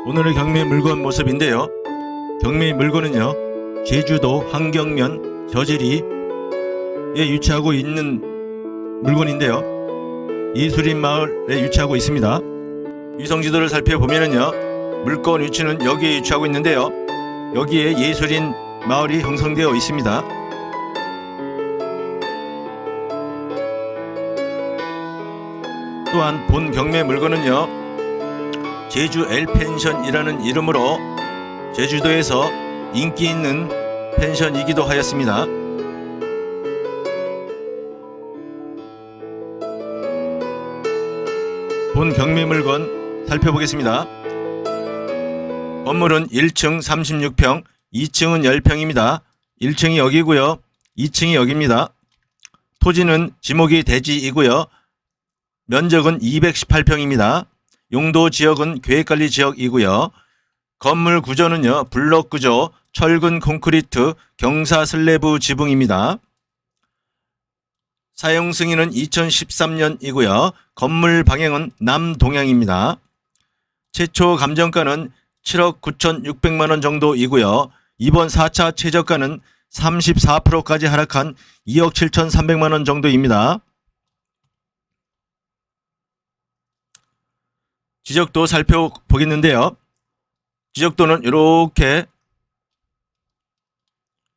오늘의 경매 물건 모습인데요. 경매 물건은요, 제주도 한경면 저지리에 위치하고 있는 물건인데요. 이수림 마을에 위치하고 있습니다. 위성지도를 살펴보면은요, 물건 위치는 여기에 위치하고 있는데요. 여기에 예술인 마을이 형성되어 있습니다. 또한 본 경매 물건은요, 제주 L펜션이라는 이름으로 제주도에서 인기 있는 펜션이기도 하였습니다. 본 경매 물건 살펴보겠습니다. 건물은 1층 36평, 2층은 10평입니다. 1층이 여기고요, 2층이 여기입니다. 토지는 지목이 대지이고요. 면적은 218평입니다. 용도 지역은 계획관리 지역이고요. 건물 구조는요, 블록 구조, 철근 콘크리트, 경사 슬래브 지붕입니다. 사용 승인은 2013년이고요. 건물 방향은 남동향입니다. 최초 감정가는 7억 9,600만원 정도이고요. 이번 4차 최저가는 34%까지 하락한 2억 7,300만원 정도입니다. 지적도 살펴보겠는데요. 지적도는 이렇게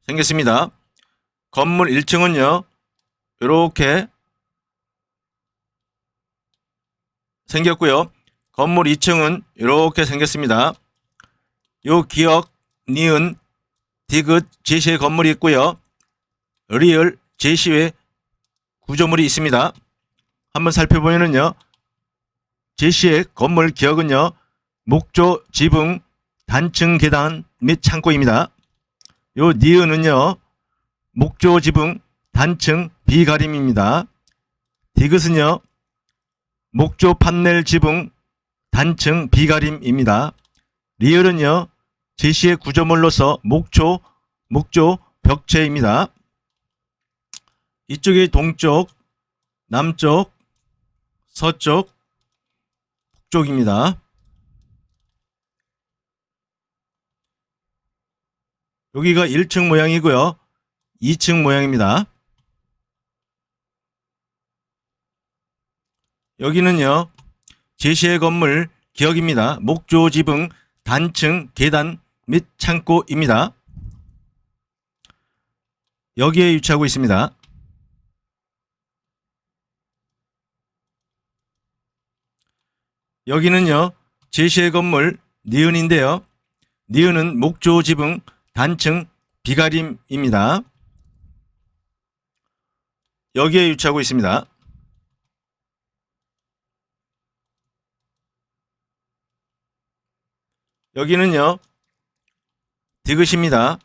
생겼습니다. 건물 1층은요, 이렇게 생겼고요. 건물 2층은 이렇게 생겼습니다. 요 기역, 니은, 디귿, 제시의 건물이 있고요. 리을, 제시의 구조물이 있습니다. 한번 살펴보면은요, 제시의 건물 기역은요, 목조, 지붕, 단층 계단 및 창고입니다. 요 니은은요, 목조, 지붕, 단층, 비가림입니다. 디귿은요, 목조, 판넬, 지붕, 단층, 비가림입니다. 리을은요, 제시의 구조물로서 목조, 벽체입니다. 이쪽이 동쪽, 남쪽, 서쪽, 북쪽입니다. 여기가 1층 모양이고요, 2층 모양입니다. 여기는요, 제시의 건물 기역입니다. 목조, 지붕, 단층, 계단 및 창고입니다. 여기에 위치하고 있습니다. 여기는요, 제시의 건물 니은인데요. 니은은 목조, 지붕, 단층, 비가림입니다. 여기에 위치하고 있습니다. 여기는요, 디귿입니다.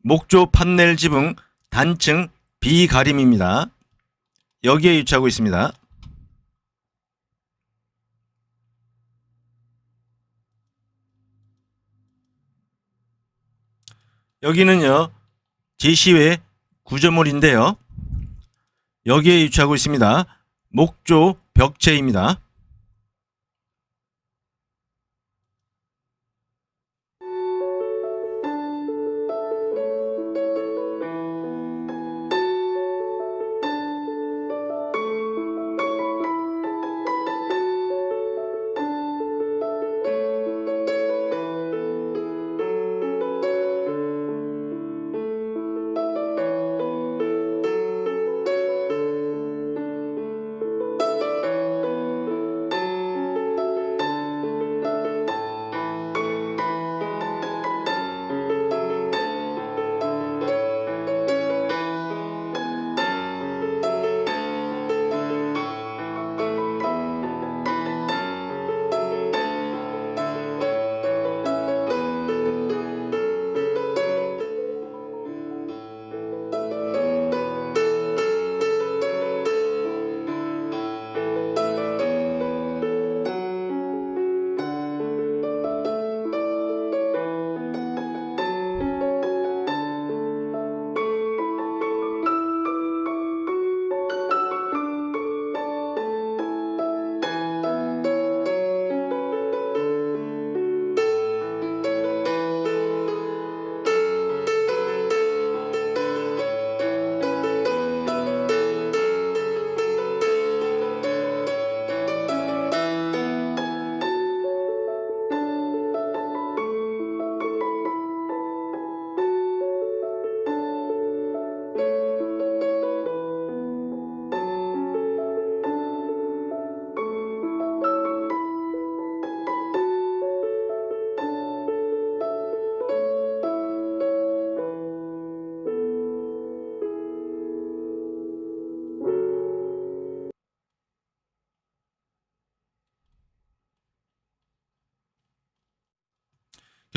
목조, 판넬, 지붕, 단층, 비가림입니다. 여기에 위치하고 있습니다. 여기는요, 제시의 구조물인데요. 여기에 위치하고 있습니다. 목조 벽체입니다.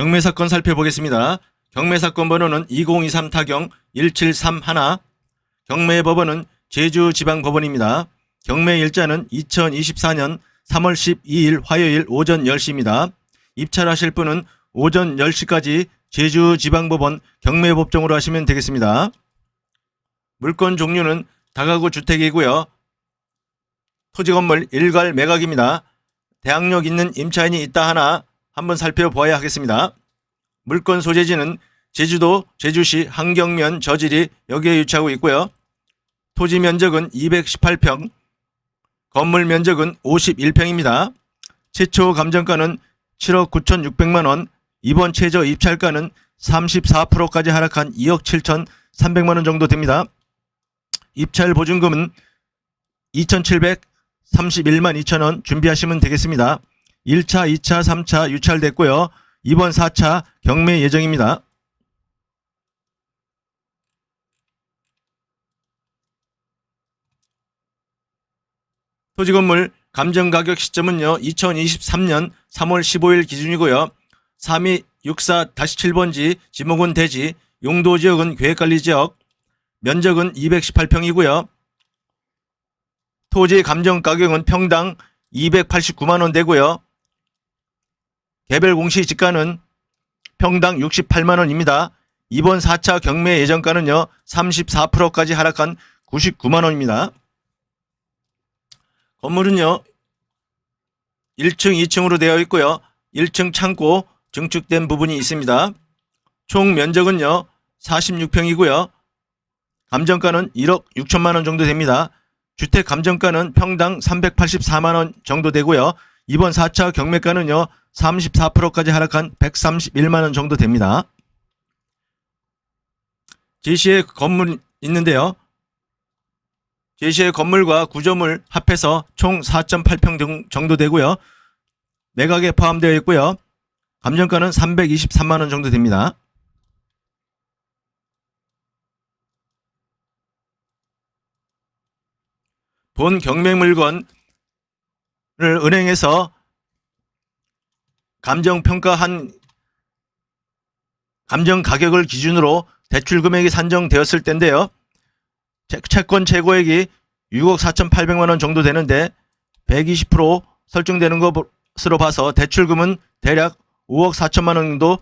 경매사건 살펴보겠습니다. 경매사건 번호는 2023 타경 1731, 경매법원은 제주지방법원입니다. 경매일자는 2024년 3월 12일 화요일 오전 10시입니다. 입찰하실 분은 오전 10시까지 제주지방법원 경매법정으로 하시면 되겠습니다. 물건 종류는 다가구 주택이고요. 토지건물 일괄 매각입니다. 대항력 있는 임차인이 있다 하나 한번 살펴보아야 하겠습니다. 물건 소재지는 제주도 제주시 한경면 저질이 여기에 위치하고 있고요. 토지 면적은 218평, 건물 면적은 51평입니다. 최초 감정가는 7억 9,600만원, 이번 최저 입찰가는 34%까지 하락한 2억 7,300만원 정도 됩니다. 입찰 보증금은 2,731만 2천원 준비하시면 되겠습니다. 1차, 2차, 3차 유찰됐고요. 이번 4차 경매 예정입니다. 토지건물 감정가격 시점은요. 2023년 3월 15일 기준이고요. 3264-7번지 지목은 대지, 용도지역은 계획관리지역, 면적은 218평이고요. 토지 감정가격은 평당 289만원 되고요. 개별 공시지가는 평당 68만원입니다. 이번 4차 경매 예정가는요. 34%까지 하락한 99만원입니다. 건물은요. 1층, 2층으로 되어 있고요. 1층 창고 증축된 부분이 있습니다. 총 면적은요. 46평이고요. 감정가는 1억 6천만원 정도 됩니다. 주택 감정가는 평당 384만원 정도 되고요. 이번 4차 경매가는요. 34%까지 하락한 131만원 정도 됩니다. 제시의 건물 있는데요. 제시의 건물과 구조물 합해서 총 4.8평 정도 되고요. 매각에 포함되어 있고요. 감정가는 323만원 정도 됩니다. 본 경매 물건을 은행에서 감정평가한 감정가격을 기준으로 대출금액이 산정되었을 때인데요. 채권 최고액이 6억 4,800만원 정도 되는데 120% 설정되는 것으로 봐서 대출금은 대략 5억 4천만원 정도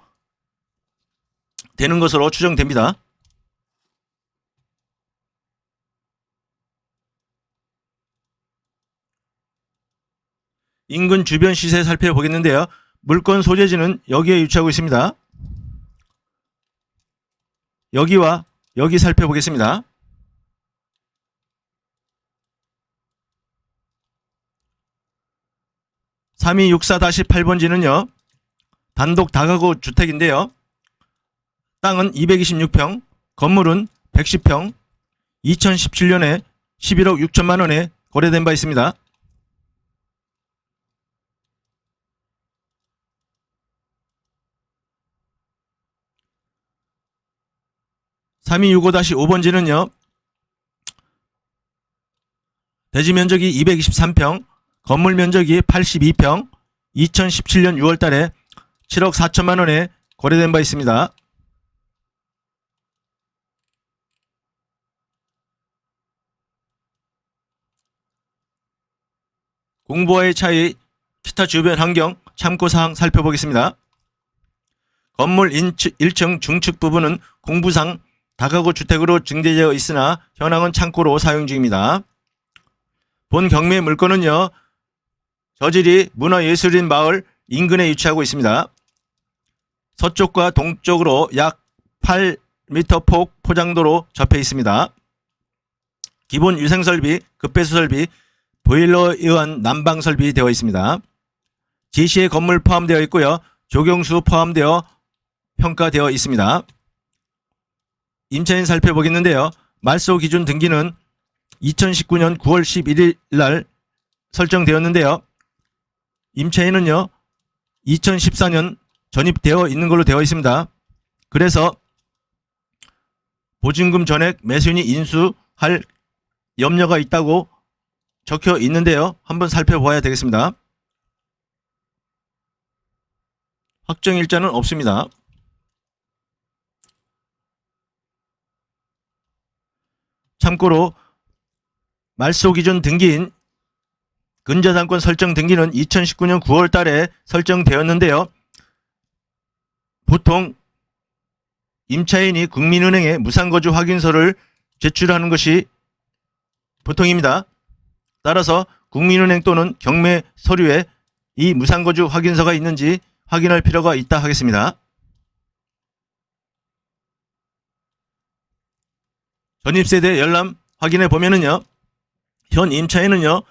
되는 것으로 추정됩니다. 인근 주변 시세 살펴보겠는데요. 물건 소재지는 여기에 위치하고 있습니다. 여기와 여기 살펴보겠습니다. (3264-8번지는요) 단독 다가구 주택인데요. 땅은 226평, 건물은 110평, 2017년에 11억 6천만원에 거래된 바 있습니다. (3265-5번지는요) 대지 면적이 223평, 건물 면적이 82평, 2017년 6월달에 7억 4천만원에 거래된 바 있습니다. 공부와의 차이, 기타 주변 환경, 참고사항 살펴보겠습니다. 건물 1층 중측 부분은 공부상 다가구 주택으로 증대되어 있으나 현황은 창고로 사용 중입니다. 본 경매 물건은요. 저질이 문화예술인 마을 인근에 위치하고 있습니다. 서쪽과 동쪽으로 약 8m 폭 포장도로 접해 있습니다. 기본 위생설비, 급배수 설비, 보일러에 의한 난방 설비 되어 있습니다. 제시의 건물 포함되어 있고요. 조경수 포함되어 평가되어 있습니다. 임차인 살펴보겠는데요. 말소 기준 등기는 2019년 9월 11일 날 설정되었는데요. 임차인은요. 2014년 전입되어 있는 걸로 되어 있습니다. 그래서 보증금 전액 매수인이 인수할 염려가 있다고 적혀 있는데요. 한번 살펴봐야 되겠습니다. 확정일자는 없습니다. 참고로 말소기준 등기인 근저당권 설정 등기는 2019년 9월 달에 설정되었는데요. 보통 임차인이 국민은행에 무상거주 확인서를 제출하는 것이 보통입니다. 따라서 국민은행 또는 경매 서류에 이 무상거주 확인서가 있는지 확인할 필요가 있다 하겠습니다. 전입세대 열람 확인해 보면은요, 현 임차인은요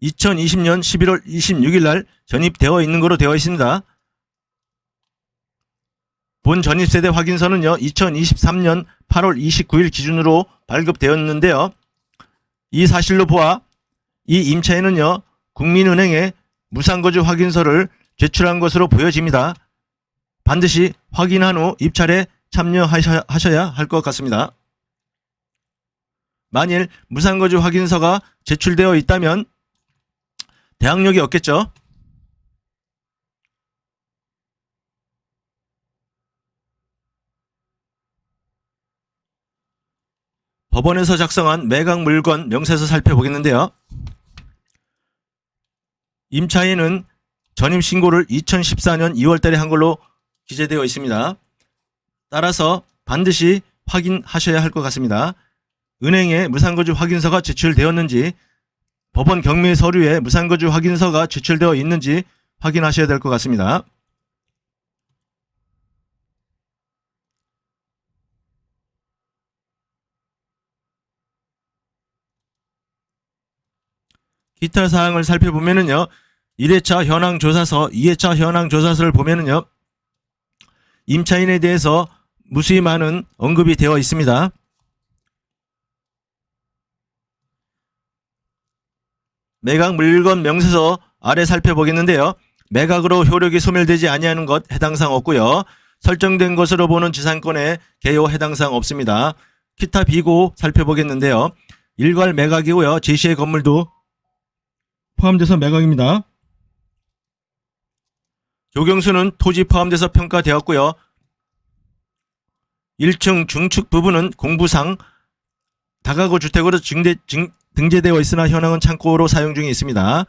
2020년 11월 26일 날 전입되어 있는 것으로 되어 있습니다. 본 전입세대 확인서는요 2023년 8월 29일 기준으로 발급되었는데요. 이 사실로 보아 이 임차인은요 국민은행에 무상거주 확인서를 제출한 것으로 보여집니다. 반드시 확인한 후 입찰에 참여하셔야 할 것 같습니다. 만일 무상거주 확인서가 제출되어 있다면 대항력이 없겠죠. 법원에서 작성한 매각 물건 명세서 살펴보겠는데요. 임차인은 전입신고를 2014년 2월달에 한 걸로 기재되어 있습니다. 따라서 반드시 확인하셔야 할 것 같습니다. 은행에 무상거주 확인서가 제출되었는지, 법원 경매 서류에 무상거주 확인서가 제출되어 있는지 확인하셔야 될 것 같습니다. 기타 사항을 살펴보면은요, 1회차 현황조사서, 2회차 현황조사서를 보면은요, 임차인에 대해서 무수히 많은 언급이 되어 있습니다. 매각 물건 명세서 아래 살펴보겠는데요. 매각으로 효력이 소멸되지 아니하는 것 해당사항 없고요. 설정된 것으로 보는 지상권에 개요 해당사항 없습니다. 기타 비고 살펴보겠는데요. 일괄 매각이고요. 제시의 건물도 포함돼서 매각입니다. 조경수는 토지 포함돼서 평가되었고요. 1층 중축 부분은 공부상 다가구 주택으로 등재되어 있으나 현황은 창고로 사용 중에 있습니다.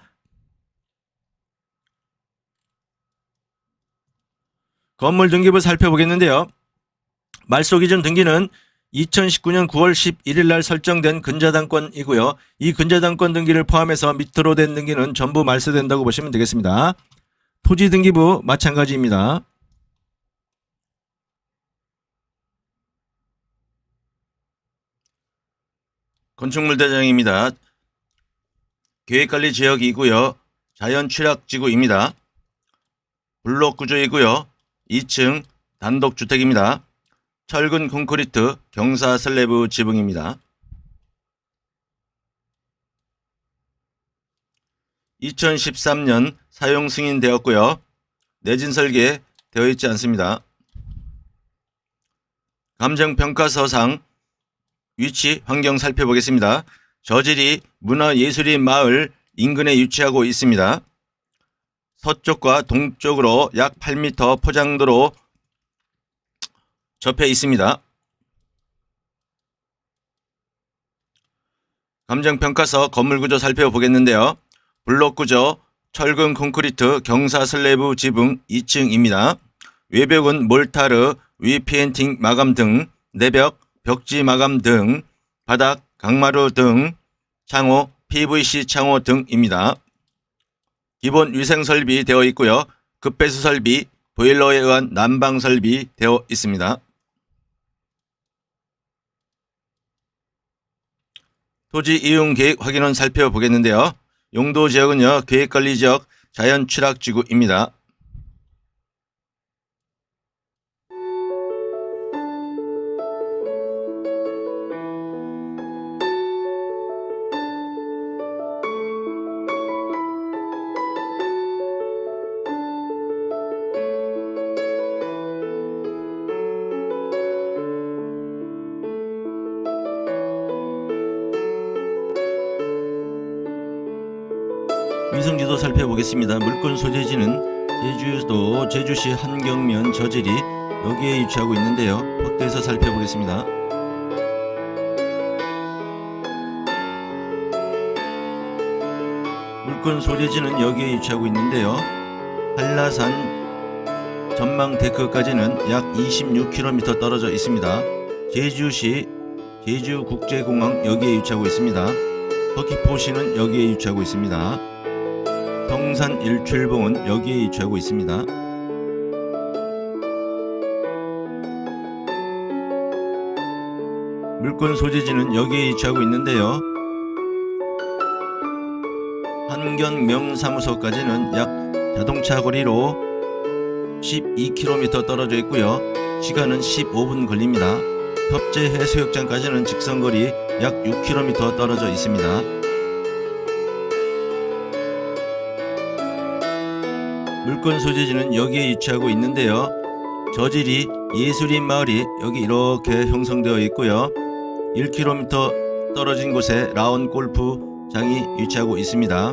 건물 등기부 살펴보겠는데요. 말소기준 등기는 2019년 9월 11일 날 설정된 근저당권이고요. 이 근저당권 등기를 포함해서 밑으로 된 등기는 전부 말소된다고 보시면 되겠습니다. 토지 등기부 마찬가지입니다. 건축물 대장입니다. 계획관리 지역이고요. 자연취락지구입니다. 블록 구조이고요. 2층 단독주택입니다. 철근 콘크리트 경사 슬래브 지붕입니다. 2013년 사용 승인되었고요. 내진 설계 되어 있지 않습니다. 감정평가서상 위치 환경 살펴보겠습니다. 저질이 문화예술인 마을 인근에 위치하고 있습니다. 서쪽과 동쪽으로 약 8m 포장도로 접해 있습니다. 감정평가서 건물구조 살펴보겠는데요. 블록구조 철근 콘크리트 경사 슬래브 지붕 2층입니다. 외벽은 몰타르, 위페인팅 마감 등, 내벽, 벽지 마감 등, 바닥, 강마루 등, 창호, PVC 창호 등입니다. 기본 위생설비 되어 있고요. 급배수 설비, 보일러에 의한 난방 설비 되어 있습니다. 토지 이용 계획 확인은 살펴보겠는데요. 용도 지역은요, 계획관리지역 자연취락지구입니다. 위성지도 살펴보겠습니다. 물건 소재지는 제주도 제주시 한경면 저질이 여기에 위치하고 있는데요. 확대해서 살펴보겠습니다. 물권 소재지는 여기에 위치하고 있는데요. 한라산 전망 데크까지는 약 26km 떨어져 있습니다. 제주시 제주국제공항 여기에 위치하고 있습니다. 서귀포시는 여기에 위치하고 있습니다. 성산 일출봉은 여기에 위치하고 있습니다. 물권 소재지는 여기에 위치하고 있는데요. 한견명사무소까지는 약 자동차 거리로 12km 떨어져 있고요. 시간은 15분 걸립니다. 협재 해수욕장까지는 직선거리 약 6km 떨어져 있습니다. 물권 소재지는 여기에 위치하고 있는데요. 저질이 예술인 마을이 여기 이렇게 형성되어 있고요. 1km 떨어진 곳에 라온 골프장이 위치하고 있습니다.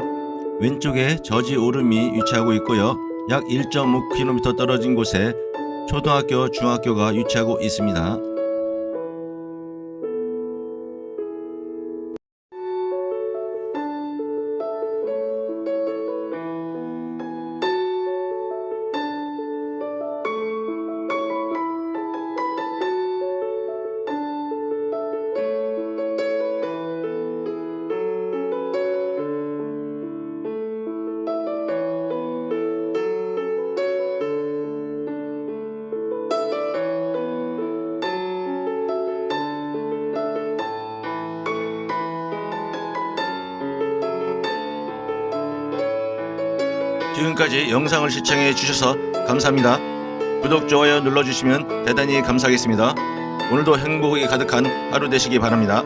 왼쪽에 저지 오름이 위치하고 있고요. 약 1.5km 떨어진 곳에 초등학교, 중학교가 위치하고 있습니다. 지금까지 영상을 시청해 주셔서 감사합니다. 구독, 좋아요 눌러주시면 대단히 감사하겠습니다. 오늘도 행복이 가득한 하루 되시기 바랍니다.